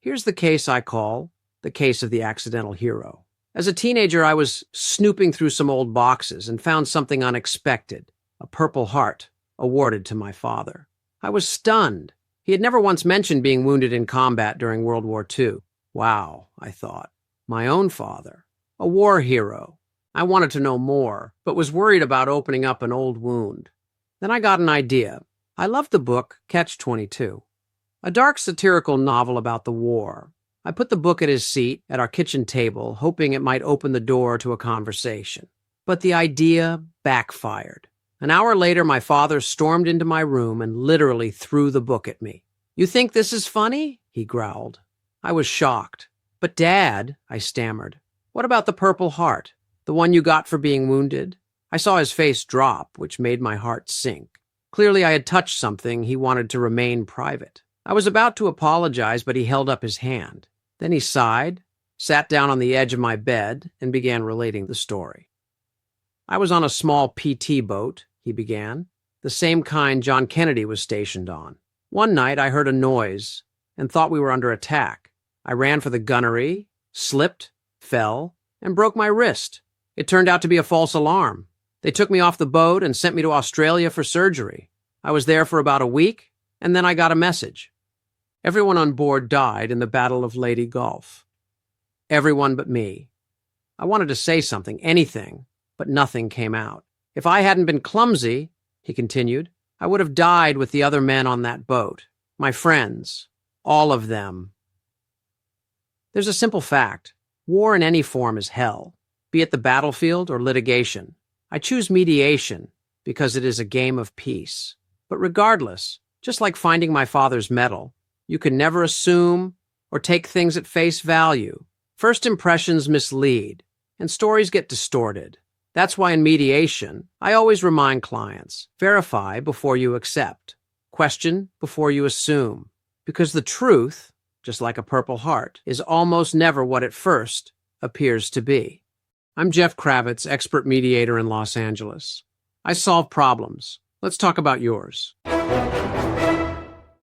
Here's the case I call the case of the accidental hero. As a teenager, I was snooping through some old boxes and found something unexpected, a Purple Heart, awarded to my father. I was stunned. He had never once mentioned being wounded in combat during World War II. Wow, I thought. My own father. A war hero. I wanted to know more, but was worried about opening up an old wound. Then I got an idea. I loved the book Catch-22, a dark satirical novel about the war. I put the book at his seat at our kitchen table, hoping it might open the door to a conversation. But the idea backfired. An hour later, my father stormed into my room and literally threw the book at me. "You think this is funny?" he growled. I was shocked. "But Dad," I stammered, "what about the Purple Heart? The one you got for being wounded?" I saw his face drop, which made my heart sink. Clearly, I had touched something he wanted to remain private. I was about to apologize, but he held up his hand. Then he sighed, sat down on the edge of my bed, and began relating the story. "I was on a small PT boat," he began, "the same kind John Kennedy was stationed on. One night I heard a noise and thought we were under attack. I ran for the gunnery, slipped, fell, and broke my wrist. It turned out to be a false alarm. They took me off the boat and sent me to Australia for surgery. I was there for about a week, and then I got a message. Everyone on board died in the Battle of Leyte Gulf. Everyone but me. I wanted to say something, anything, but nothing came out. If I hadn't been clumsy," he continued, "I would have died with the other men on that boat. My friends. All of them. There's a simple fact. War in any form is hell, be it the battlefield or litigation. I choose mediation because it is a game of peace. But regardless, just like finding my father's medal, you can never assume or take things at face value. First impressions mislead, and stories get distorted. That's why in mediation, I always remind clients, verify before you accept. Question before you assume. Because the truth, just like a Purple Heart, is almost never what it first appears to be. I'm Jeff Kravitz, expert mediator in Los Angeles. I solve problems. Let's talk about yours.